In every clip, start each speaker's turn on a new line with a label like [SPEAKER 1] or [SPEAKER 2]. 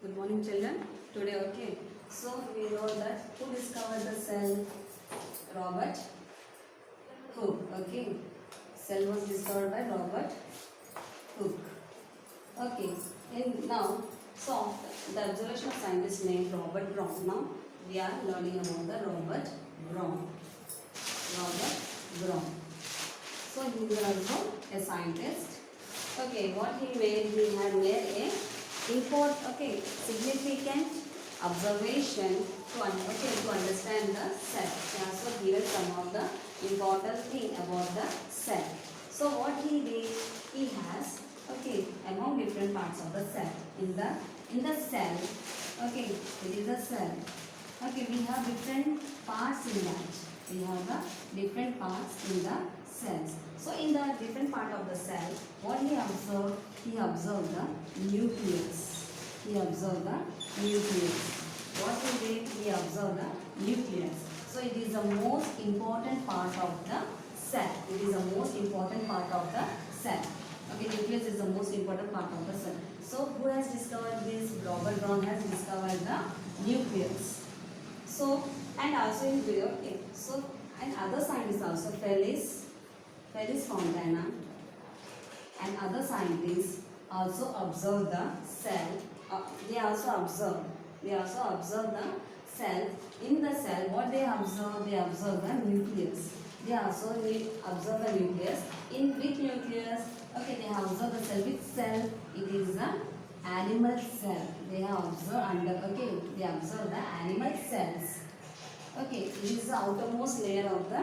[SPEAKER 1] Good morning, children. Today, okay. So we know that who discovered the cell? Robert Hooke. Okay. Cell was discovered by Robert Hooke. Okay. And now, so the observation of scientist named Robert Brown. Now we are learning about the Robert Brown. Robert Brown. So he was also a scientist. Okay, what he made, he had made a significant observation to understand the cell. He also given some of the important thing about the cell. So what he did, he has among different parts of the cell. In the cell, it is a cell. Okay, we have different parts in that. We have the different parts in the cells. So in the different part of the cell, what he observed the nucleus. He observed the nucleus. What he did, he observed the nucleus. So it is the most important part of the cell. It is the most important part of the cell. Okay, nucleus is the most important part of the cell. So who has discovered this? Robert Brown has discovered the nucleus. So and also in video, okay. So and other scientists also Felix Fontana and other scientists also observe the cell. They also observe the cell. In the cell, what they observe? They observe the nucleus. They also observe the nucleus. In which nucleus? Okay, they have observed the cell. Which cell? It is the animal cell. They have observed they observe the animal cells. Okay, it is the outermost layer of the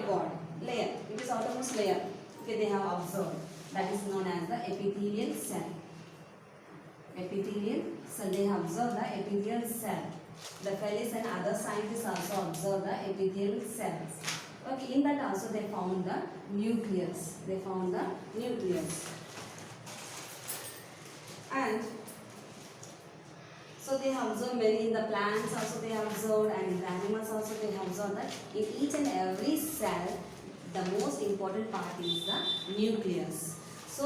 [SPEAKER 1] board layer. It is outermost layer. Okay, they have observed. That is known as the epithelial cell. Epithelial cell. They have observed the epithelial cell. The Felix and other scientists also observed the epithelial cells. Okay, in that also they found the nucleus. And so they have observed many in the plants also they have observed, and in the animals also they have observed that in each and every cell the most important part is the nucleus. So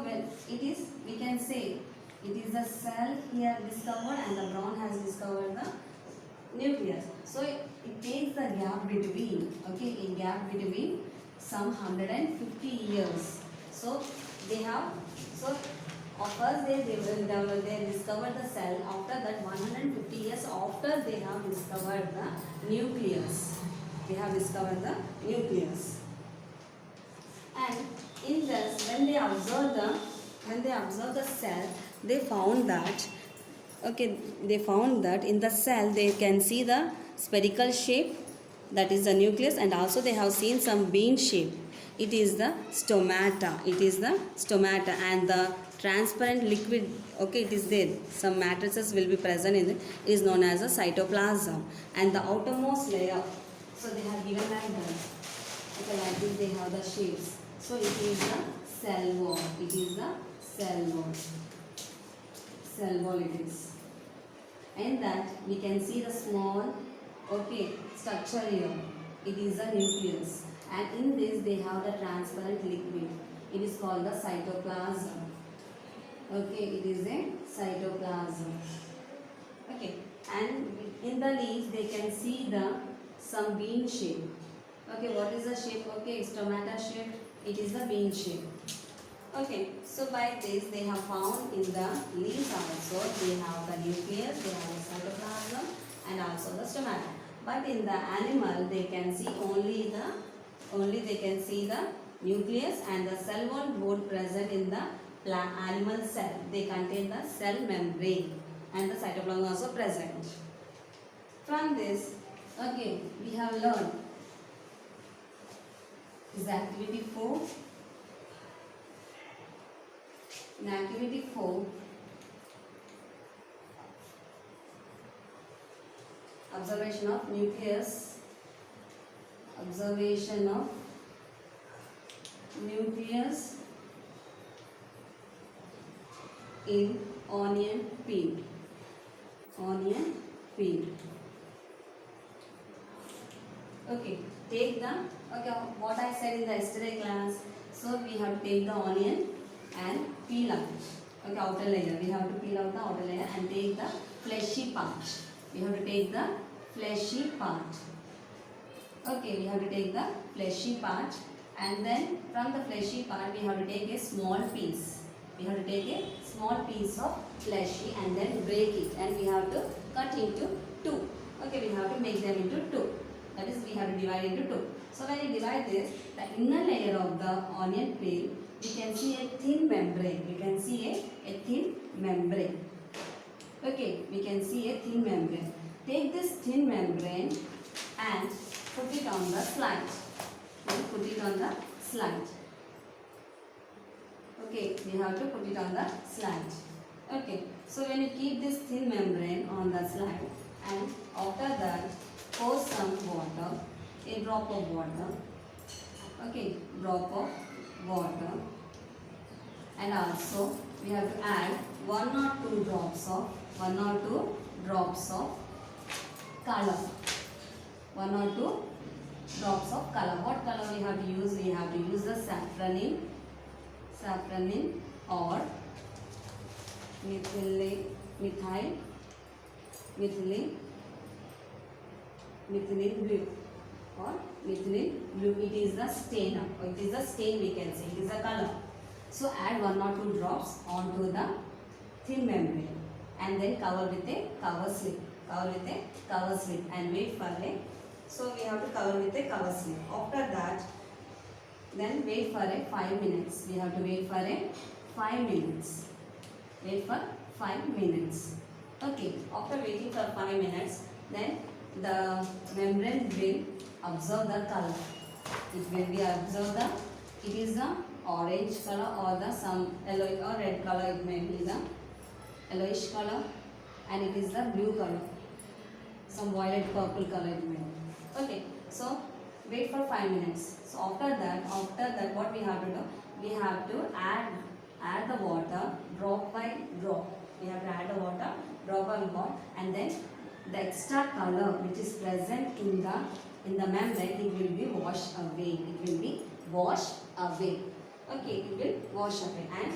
[SPEAKER 1] when it is, we can say it is the cell here discovered and the Brown has discovered the nucleus. So it takes the gap between some 150 years. So they have first they discovered the cell. After that 150 years after they have discovered the nucleus. And in this, when they observe the cell, they found that in the cell they can see the spherical shape, that is the nucleus, and also they have seen some bean shape. It is the stomata. And the transparent liquid, it is there. Some matrices will be present in it. It is known as a cytoplasm. And the outermost layer, so they have given like that. Okay, like this they have the shapes. So it is the cell wall. Cell wall it is. And that we can see the small structure here. It is the nucleus. And in this they have the transparent liquid. It is called the cytoplasm. Okay, it is a cytoplasm. Okay, and in the leaves they can see some bean shape. Okay, what is the shape? Okay, stomata shape. It is the bean shape. Okay, so by this they have found in the leaves also they have the nucleus, they have the cytoplasm, and also the stomata. But in the animal they can see only the nucleus and the cell wall both present in the animal cell. They contain the cell membrane and the cytoplasm also present. From this, we have learned is activity 4. In activity 4, observation of nucleus in onion peel. Okay, what I said in the yesterday class. So we have to take the onion and peel out. Okay, outer layer. We have to peel out the outer layer and take the fleshy part. We have to take the fleshy part. Okay, we have to take the fleshy part, and then from the fleshy part we have to take a small piece. We have to take a small piece of fleshy and then break it, and we have to cut into two. Okay, we have to make them into two. That is, we have to divide into two. So when you divide this, the inner layer of the onion peel, we can see a thin membrane. We can see a thin membrane. Okay, we can see a thin membrane. Take this thin membrane and put it on the slide. Put it on the slide. Okay, we have to put it on the slide. Okay, so when you keep this thin membrane on the slide, and after that pour some water, a drop of water. Okay, drop of water, and also we have to add one or two drops of color. One or two drops of color. What color we have to use? We have to use the saffronin or methylene blue or methylene blue. It is the stain, or it is the stain, we can say. It is a color. So add one or two drops onto the thin membrane and then cover with a cover slip. And wait for a. So we have to cover with a cover slip. After that, then wait for a 5 minutes. We have to wait for a 5 minutes. Wait for 5 minutes. Okay. After waiting for 5 minutes, then the membrane will absorb the color. It will be absorb the. It is the orange color or the some yellow or red color. It may be the yellowish color, and it is the blue color. Some violet purple color it may be. Okay. So wait for 5 minutes. So after that what we have to do? We have to add the water drop by drop. We have to add the water drop by drop, and then the extra color which is present in the membrane, it will be washed away. Okay, it will wash away, and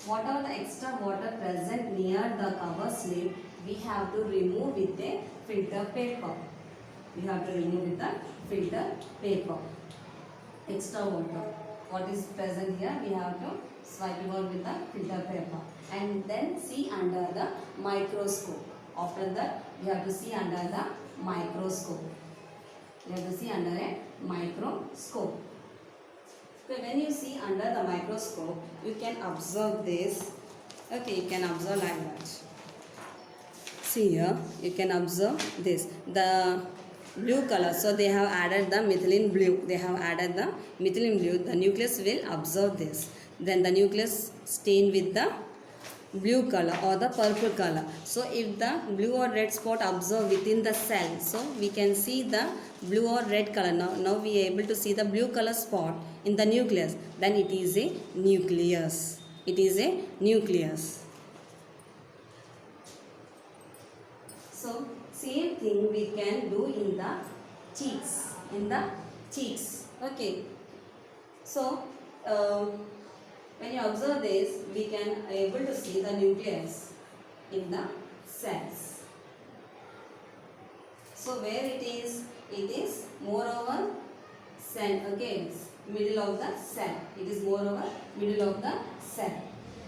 [SPEAKER 1] whatever the extra water present near the cover slip, we have to remove with a filter paper. Extra water, what is present here, we have to swipe it out with the filter paper, and then see under the microscope. After that, we have to see under the microscope. So when you see under the microscope, you can observe this. Okay, you can observe like that. See here, you can observe this. The blue color, so they have added the methylene blue. The nucleus will absorb this. Then the nucleus stain with the blue color or the purple color. So if the blue or red spot absorb within the cell, so we can see the blue or red color. Now we are able to see the blue color spot in the nucleus. Then it is a nucleus. So same thing we can do in the cheeks. Okay. So when you observe this, we can able to see the nucleus in the cells. So where it is moreover middle of the cell. It is moreover middle of the cell.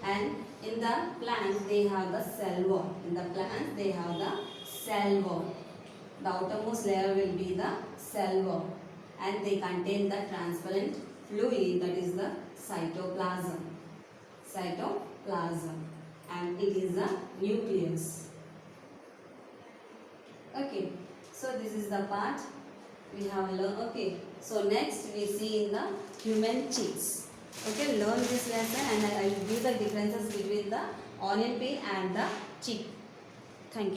[SPEAKER 1] And in the plant they have the cell wall. The outermost layer will be the cell wall, and they contain the transparent fluid, that is the cytoplasm, and it is the nucleus. Okay, so this is the part we have learned. Okay, so next we see in the human cheeks. Okay, learn this lesson, and I will give the differences between the onion peel and the cheek. Thank you.